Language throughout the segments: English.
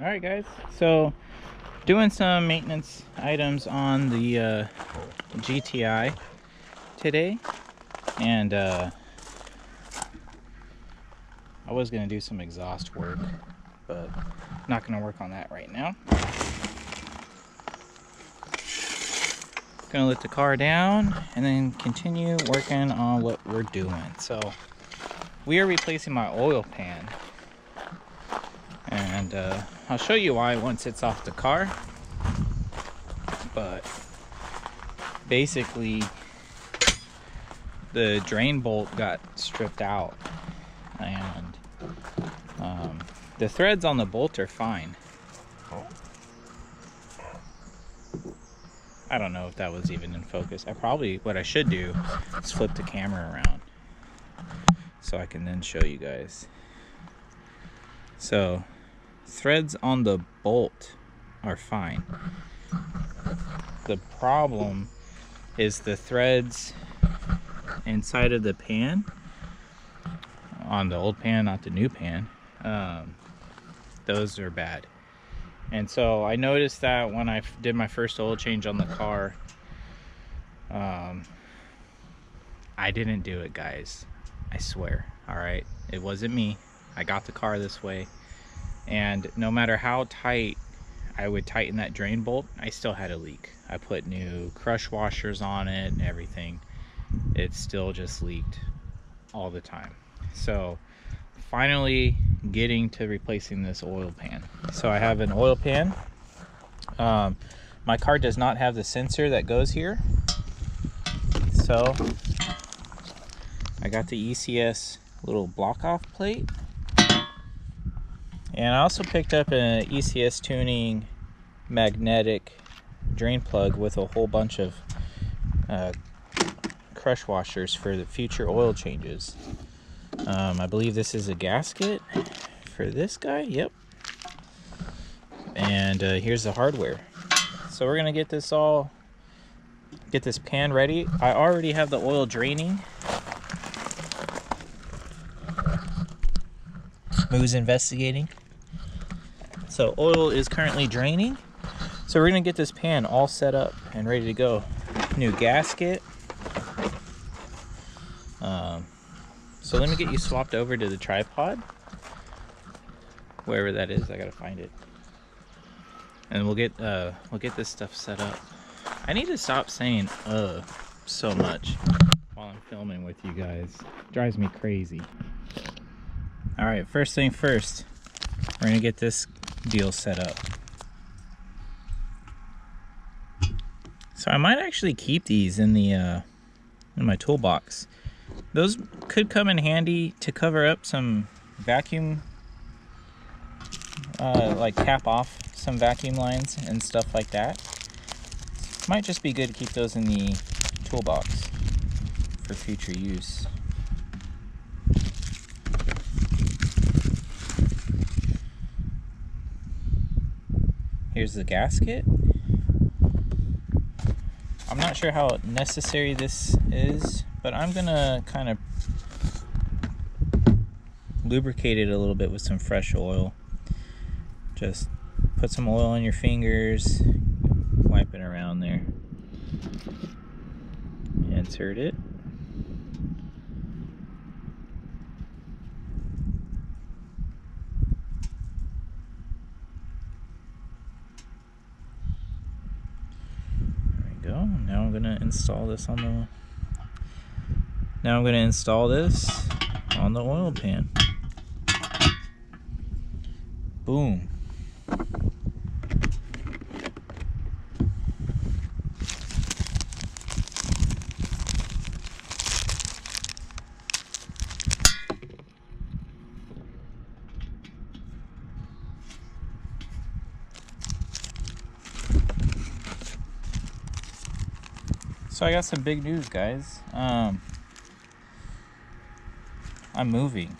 Alright guys, so doing some maintenance items on the GTI today, and I was going to do some exhaust work, but not going to work on that right now. Going to let the car down and then continue working on what we're doing. So we are replacing my oil pan, and I'll show you why once it's off the car. But basically the drain bolt got stripped out, and the threads on the bolt are fine. I don't know if that was even in focus. What I should do is flip the camera around so I can then show you guys. So threads on the bolt are fine. The problem is the threads inside of the pan, on the old pan, not the new pan. Those are bad. And so I noticed that when I did my first oil change on the car, I didn't do it, guys. I swear. All right, it wasn't me. I got the car this way, and no matter how tight I would tighten that drain bolt, I still had a leak. I put new crush washers on it and everything. It still just leaked all the time. So finally getting to replacing this oil pan. So I have an oil pan. My car does not have the sensor that goes here, so I got the ECS little block off plate, and I also picked up an ECS tuning magnetic drain plug with a whole bunch of crush washers for the future oil changes. I believe this is a gasket for this guy. Yep. And here's the hardware. So we're gonna get this pan ready. I already have the oil draining. Who's investigating? So oil is currently draining. So we're gonna get this pan all set up and ready to go. New gasket. So let me get you swapped over to the tripod, wherever that is. I gotta find it, and we'll get this stuff set up. I need to stop saying so much while I'm filming with you guys. It drives me crazy. All right, first thing first, we're gonna get this deal set up. So I might actually keep these in my toolbox. Those could come in handy to cover up some vacuum, like cap off some vacuum lines and stuff like that. Might just be good to keep those in the toolbox for future use. Here's the gasket. I'm not sure how necessary this is, but I'm gonna kind of lubricate it a little bit with some fresh oil. Just put some oil on your fingers, wipe it around there, insert it. There we go. Now I'm gonna install this on the oil pan. Boom. So I got some big news, guys. I'm moving.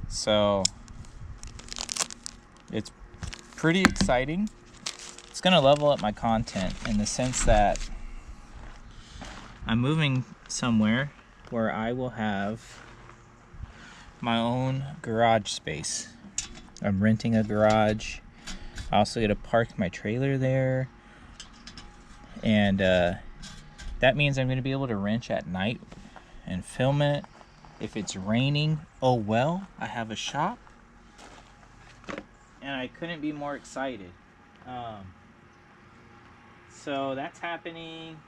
So it's pretty exciting. It's gonna level up my content in the sense that I'm moving somewhere where I will have my own garage space. I'm renting a garage. I also get to park my trailer there. And that means I'm going to be able to wrench at night and film it. If it's raining, oh well, I have a shop. And I couldn't be more excited. So that's happening.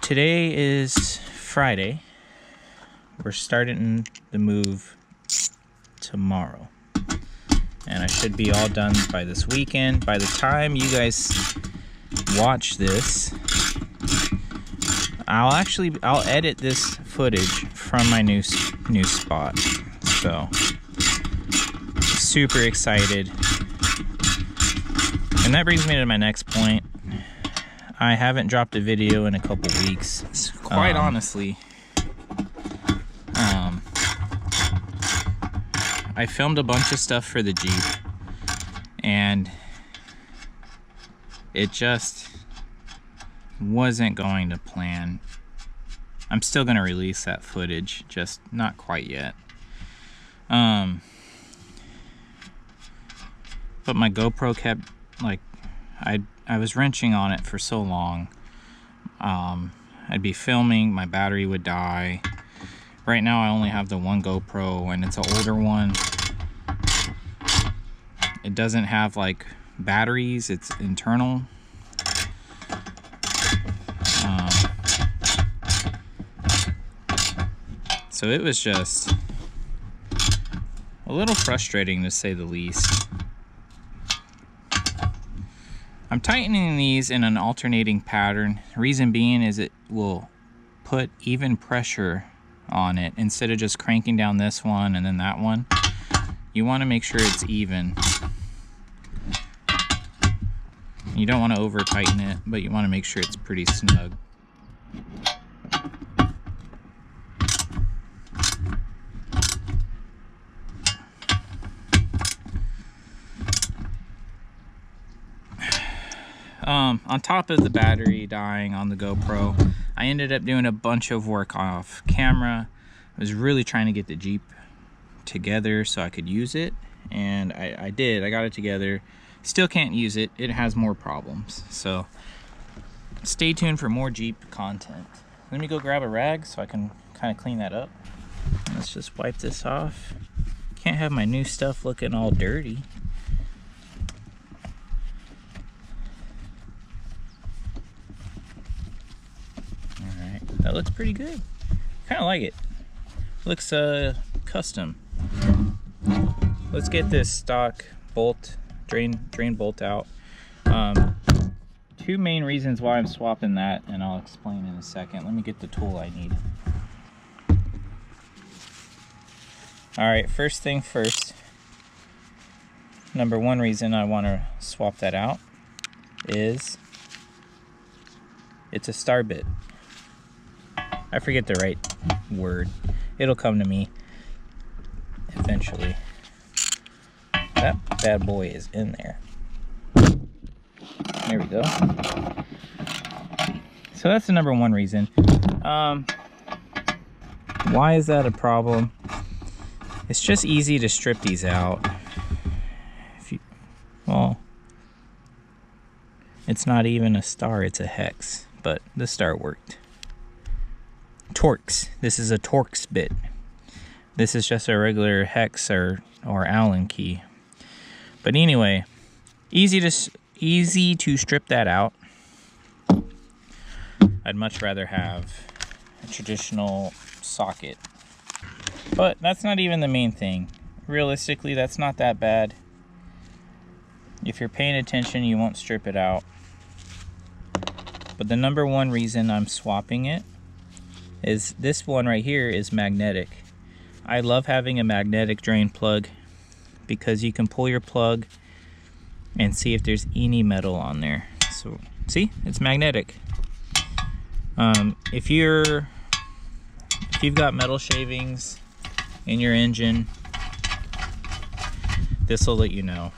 Today is Friday. We're starting the move tomorrow. And I should be all done by this weekend. By the time you guys watch this, I'll edit this footage from my new spot. So super excited. And that brings me to my next point. I haven't dropped a video in a couple weeks. Quite honestly, I filmed a bunch of stuff for the Jeep, and it just wasn't going to plan. I'm still gonna release that footage, just not quite yet. But my GoPro kept, like, I was wrenching on it for so long. I'd be filming, my battery would die. Right now I only have the one GoPro, and it's an older one. It doesn't have like batteries, it's internal. So it was just a little frustrating, to say the least. I'm tightening these in an alternating pattern. Reason being is it will put even pressure on it instead of just cranking down this one and then that one. You want to make sure it's even. You don't want to over tighten it, but you want to make sure it's pretty snug. On top of the battery dying on the GoPro, I ended up doing a bunch of work off camera. I was really trying to get the Jeep together so I could use it, and I did. I got it together. Still can't use it. It has more problems. So stay tuned for more Jeep content. Let me go grab a rag so I can kind of clean that up. Let's just wipe this off. Can't have my new stuff looking all dirty. That looks pretty good. Kind of like it. Looks custom. Let's get this stock bolt, drain bolt out. Two main reasons why I'm swapping that, and I'll explain in a second. Let me get the tool I need. Alright, first thing first. Number one reason I want to swap that out is it's a star bit. I forget the right word. It'll come to me eventually. That bad boy is in there. There we go. So that's the number one reason. Why is that a problem? It's just easy to strip these out. Well, it's not even a star, it's a hex, but the star worked. Torx. This is a Torx bit. This is just a regular hex or Allen key. But anyway, easy to strip that out. I'd much rather have a traditional socket. But that's not even the main thing. Realistically, that's not that bad. If you're paying attention, you won't strip it out. But the number one reason I'm swapping it is this one right here is magnetic. I love having a magnetic drain plug because you can pull your plug and see if there's any metal on there. So see, it's magnetic. If you've got metal shavings in your engine, this will let you know.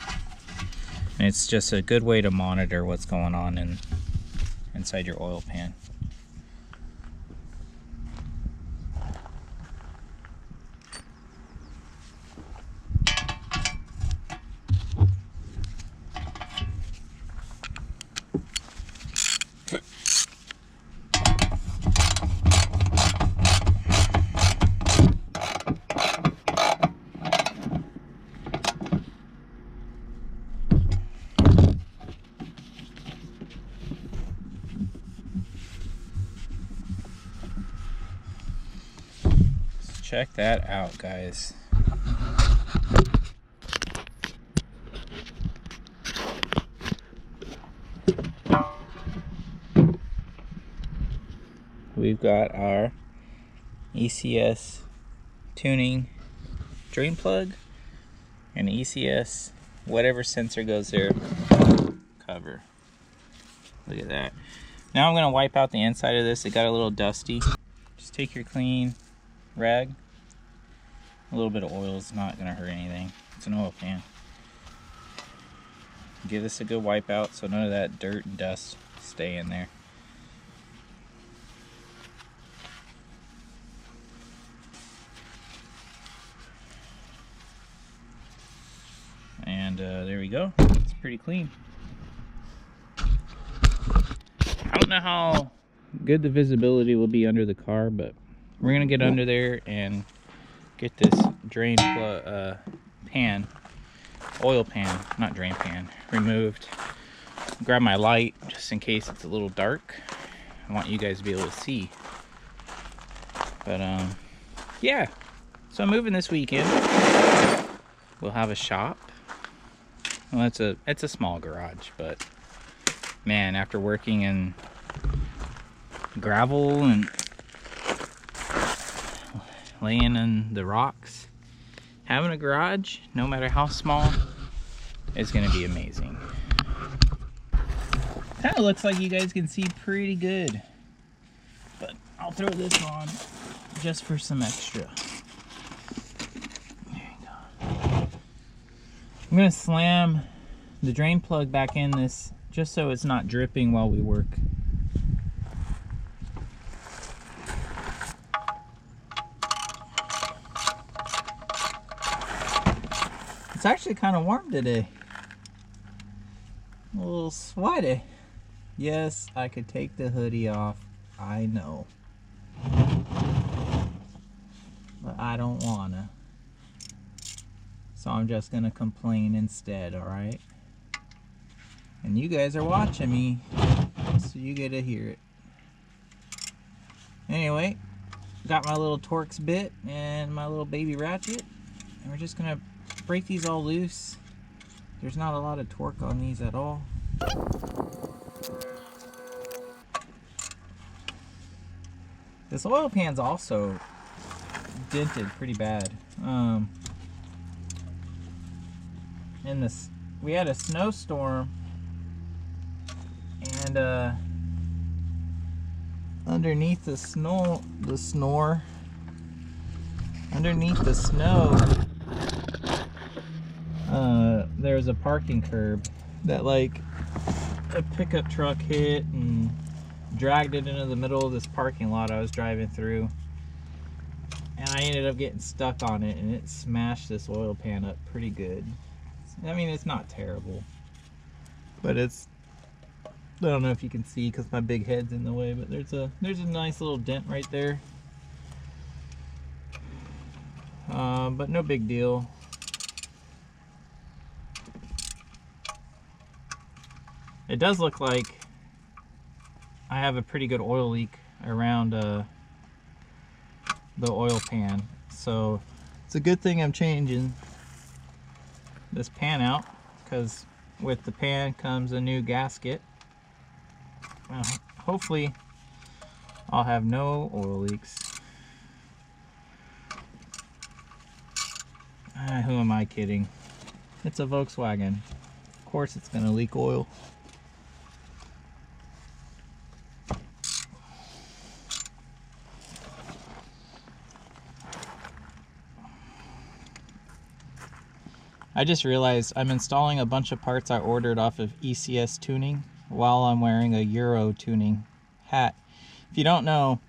And it's just a good way to monitor what's going on inside your oil pan. check that out, guys. We've got our ECS tuning drain plug and ECS, whatever sensor goes there, cover. Look at that. Now I'm going to wipe out the inside of this. It got a little dusty. Just take your clean rag. A little bit of oil is not going to hurt anything. It's an oil pan. Give this a good wipe out so none of that dirt and dust stay in there. And there we go. It's pretty clean. I don't know how good the visibility will be under the car, but we're gonna get under there and get this drain pan, oil pan, not drain pan, removed. Grab my light just in case it's a little dark. I want you guys to be able to see. But yeah. So I'm moving this weekend. We'll have a shop. Well, it's a small garage, but man, after working in gravel and laying in the rocks, having a garage, no matter how small, is gonna be amazing. Kind of looks like you guys can see pretty good, but I'll throw this on just for some extra. I'm gonna slam the drain plug back in this just so it's not dripping while we work. It's actually kind of warm today. A little sweaty. Yes, I could take the hoodie off. I know. But I don't wanna. So I'm just gonna complain instead, alright? And you guys are watching me, so you get to hear it. Anyway, got my little Torx bit and my little baby ratchet, and we're just gonna break these all loose. There's not a lot of torque on these at all. This oil pan's also dented pretty bad. In this, we had a snowstorm, and underneath the snow, underneath the snow, there's a parking curb that like a pickup truck hit and dragged it into the middle of this parking lot I was driving through, and I ended up getting stuck on it, and it smashed this oil pan up pretty good. I mean, it's not terrible, but it's, I don't know if you can see because my big head's in the way, but there's a nice little dent right there. But no big deal. It does look like I have a pretty good oil leak around the oil pan, so it's a good thing I'm changing this pan out, because with the pan comes a new gasket. Hopefully I'll have no oil leaks. Who am I kidding? It's a Volkswagen. Of course it's gonna leak oil. I just realized I'm installing a bunch of parts I ordered off of ECS Tuning while I'm wearing a Euro Tuning hat. If you don't know,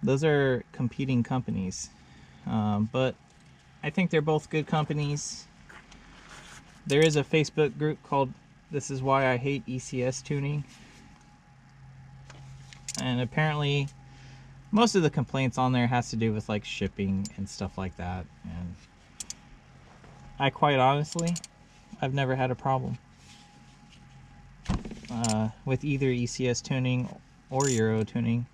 those are competing companies, but I think they're both good companies. There is a Facebook group called "This Is Why I Hate ECS Tuning," and apparently most of the complaints on there has to do with like shipping and stuff like that, and I quite honestly, I've never had a problem with either ECS Tuning or Euro Tuning.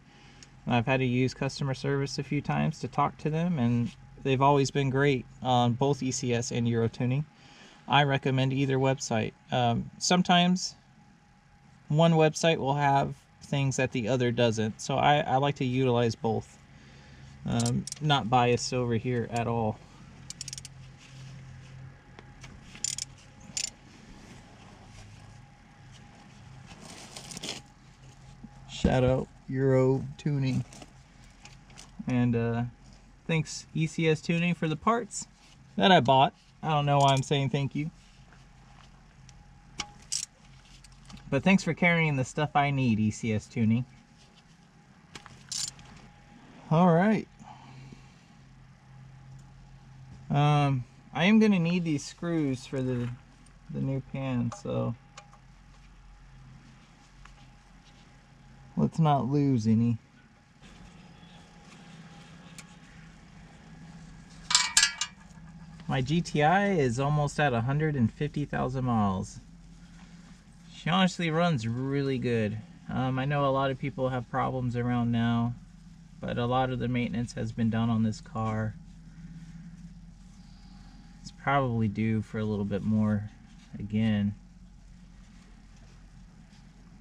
I've had to use customer service a few times to talk to them, and they've always been great on both ECS and Euro tuning. I recommend either website. Sometimes one website will have things that the other doesn't, so I like to utilize both. Not biased over here at all. Shout out Euro Tuning. And thanks ECS Tuning for the parts that I bought. I don't know why I'm saying thank you. But thanks for carrying the stuff I need, ECS Tuning. Alright. I am going to need these screws for the new pan, so let's not lose any. My GTI is almost at 150,000 miles. She honestly runs really good. I know a lot of people have problems around now, but a lot of the maintenance has been done on this car. It's probably due for a little bit more again.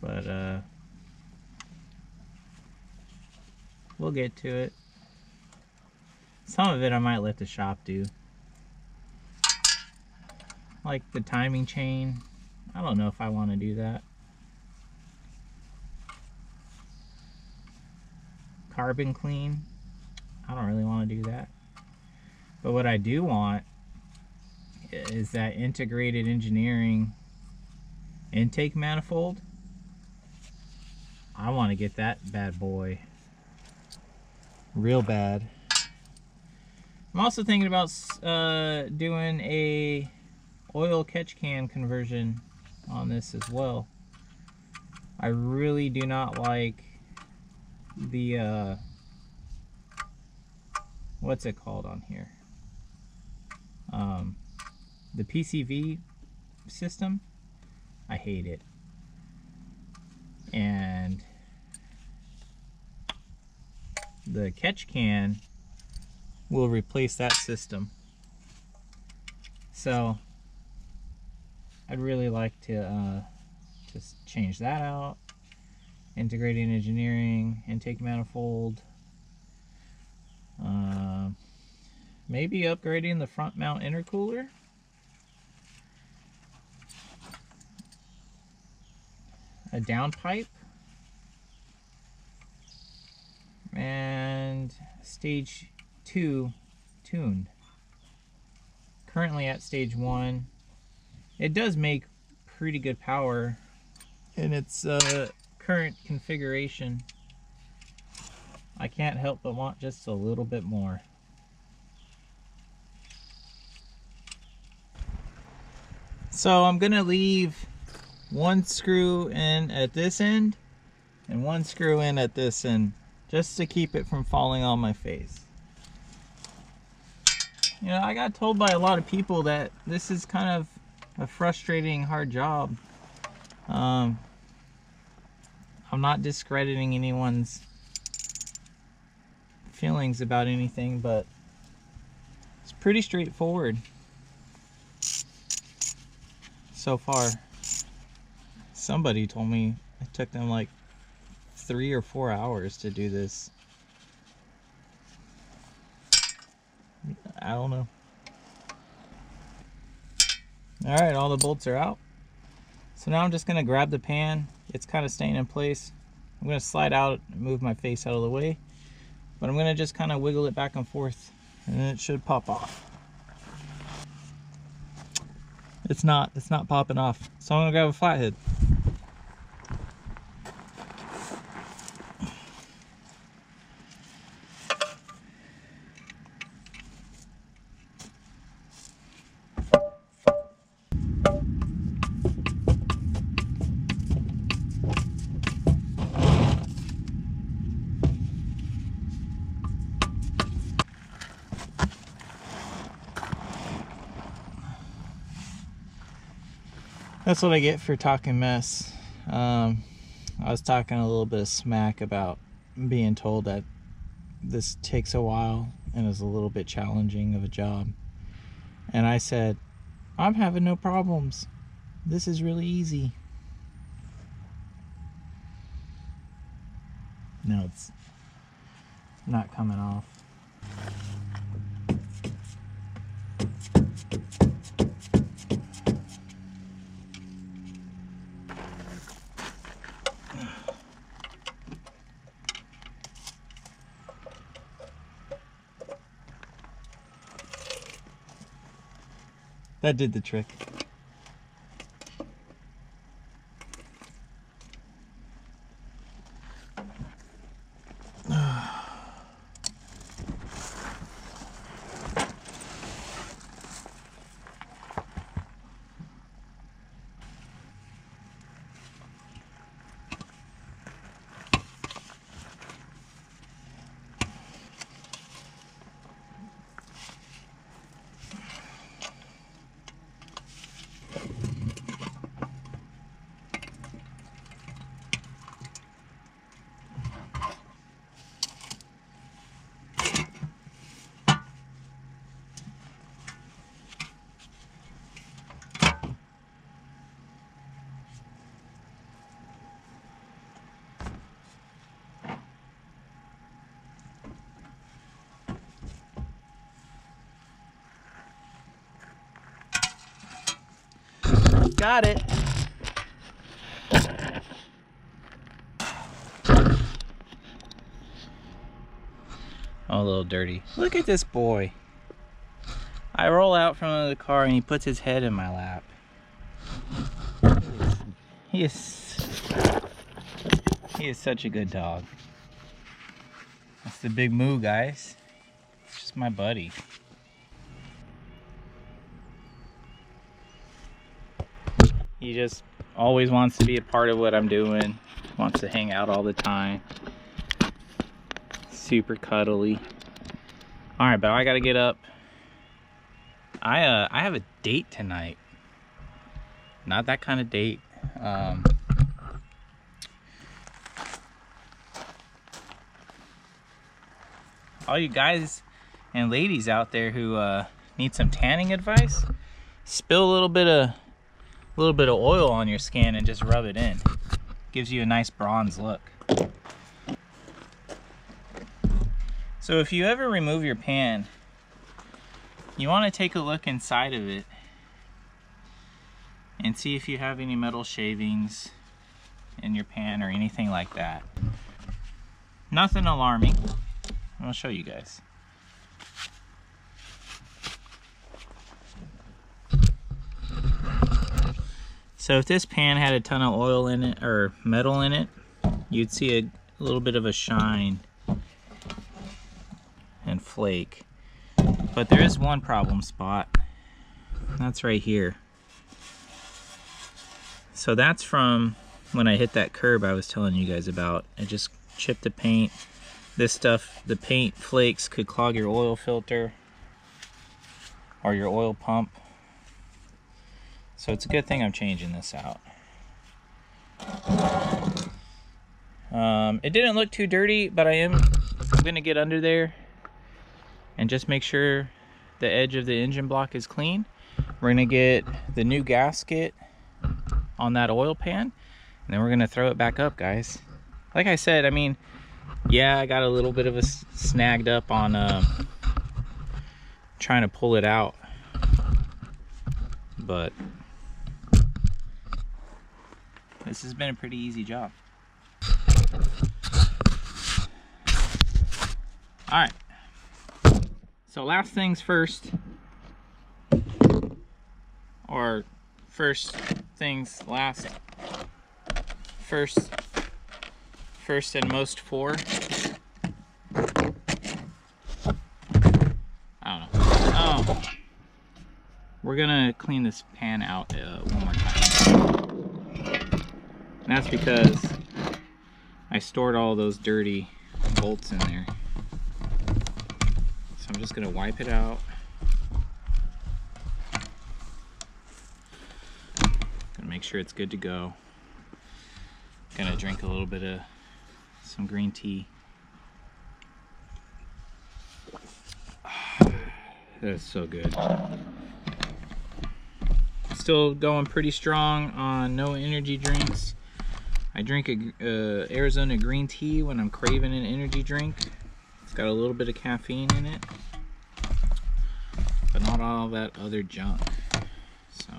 But we'll get to it. Some of it I might let the shop do. Like the timing chain. I don't know if I want to do that. Carbon clean. I don't really want to do that. But what I do want is that integrated engineering intake manifold. I want to get that bad boy real bad. I'm also thinking about doing a oil catch can conversion on this as well. I really do not like the what's it called on here, the PCV system. I hate it, and the catch can will replace that system. So I'd really like to just change that out. Integrating engineering, intake manifold. Maybe upgrading the front mount intercooler. A downpipe. And stage 2 tuned. Currently at stage 1. It does make pretty good power in its current configuration. I can't help but want just a little bit more. So I'm gonna leave one screw in at this end and one screw in at this end, just to keep it from falling on my face. You know, I got told by a lot of people that this is kind of a frustrating, hard job. I'm not discrediting anyone's feelings about anything, but it's pretty straightforward so far. Somebody told me it took them like 3 or 4 hours to do this. I don't know. Alright, all the bolts are out. So now I'm just going to grab the pan. It's kind of staying in place. I'm going to slide out and move my face out of the way. But I'm going to just kind of wiggle it back and forth, and it should pop off. It's not popping off. So I'm going to grab a flathead. That's what I get for talking mess. I was talking a little bit of smack about being told that this takes a while and is a little bit challenging of a job. And I said, I'm having no problems. This is really easy. No, it's not coming off. That did the trick. Got it. Oh, a little dirty. Look at this boy. I roll out from under the car and he puts his head in my lap. He is such a good dog. That's the big moo, guys. It's just my buddy. He just always wants to be a part of what I'm doing. Wants to hang out all the time. Super cuddly. All right, but I gotta get up. I have a date tonight. Not that kind of date. All you guys and ladies out there who need some tanning advice, spill a little bit of oil on your skin and just rub it in. Gives you a nice bronze look. So if you ever remove your pan, you want to take a look inside of it and see if you have any metal shavings in your pan or anything like that. Nothing alarming. I'll show you guys. So if this pan had a ton of oil in it or metal in it, you'd see a little bit of a shine and flake. But there is one problem spot. That's right here. So that's from when I hit that curb I was telling you guys about. I just chipped the paint. This stuff, the paint flakes could clog your oil filter or your oil pump. So it's a good thing I'm changing this out. It didn't look too dirty, but I'm gonna get under there and just make sure the edge of the engine block is clean. We're gonna get the new gasket on that oil pan, and then we're gonna throw it back up, guys. Like I said, I mean, yeah, I got a little bit of a snagged up on trying to pull it out, but this has been a pretty easy job. All right, so last things first, or first things last, first and most for. I don't know. Oh, we're gonna clean this pan out one more time. And that's because I stored all those dirty bolts in there. So I'm just gonna wipe it out. Gonna make sure it's good to go. Gonna drink a little bit of some green tea. That's so good. Still going pretty strong on no energy drinks. I drink a Arizona green tea when I'm craving an energy drink. It's got a little bit of caffeine in it, but not all that other junk. So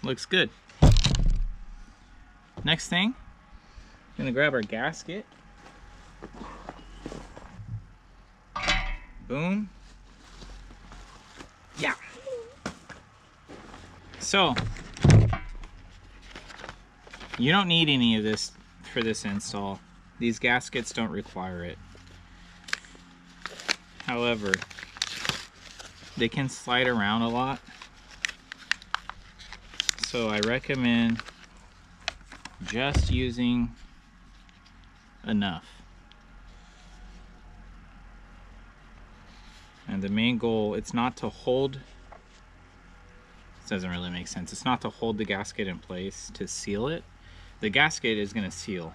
looks good. Next thing, I'm gonna grab our gasket. Boom. Yeah. So you don't need any of this for this install. These gaskets don't require it. However, they can slide around a lot. So I recommend just using enough. And the main goal, it's not to hold, this doesn't really make sense, it's not to hold the gasket in place to seal it. The gasket is going to seal.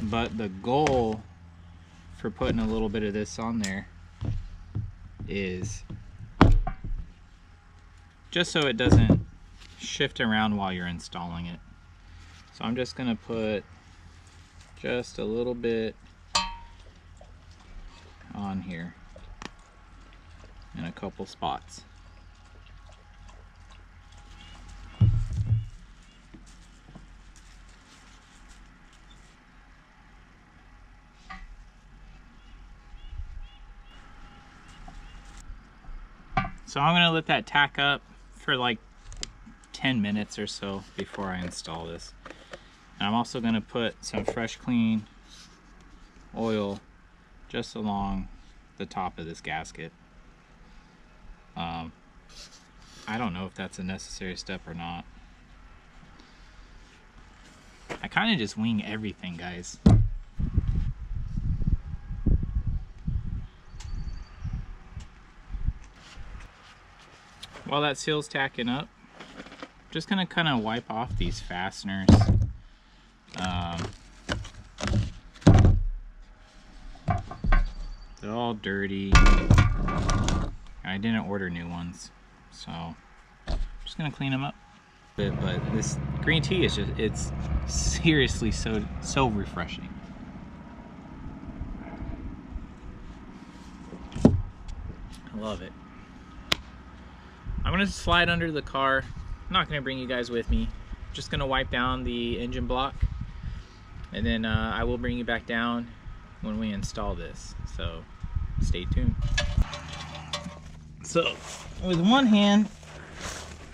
But the goal for putting a little bit of this on there is just so it doesn't shift around while you're installing it. So I'm just going to put just a little bit on here in a couple spots. So I'm going to let that tack up for like 10 minutes or so before I install this. And I'm also going to put some fresh clean oil just along the top of this gasket. I don't know if that's a necessary step or not. I kind of just wing everything, guys. While that seal's tacking up, just gonna kind of wipe off these fasteners. They're all dirty. I didn't order new ones, so I'm just gonna clean them up a bit. But this green tea is just—it's seriously so refreshing. I love it. I'm gonna slide under the car. I'm not gonna bring you guys with me. I'm just gonna wipe down the engine block, and then I will bring you back down when we install this. So stay tuned. So with one hand,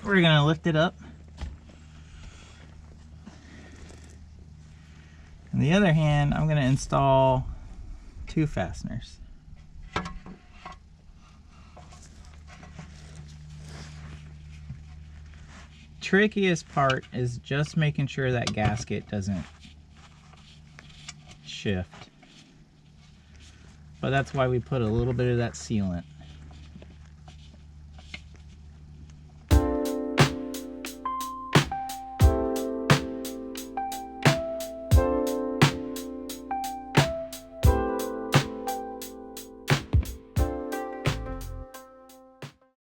we're gonna lift it up, and the other hand, I'm gonna install two fasteners. Trickiest part is just making sure that gasket doesn't shift. But that's why we put a little bit of that sealant.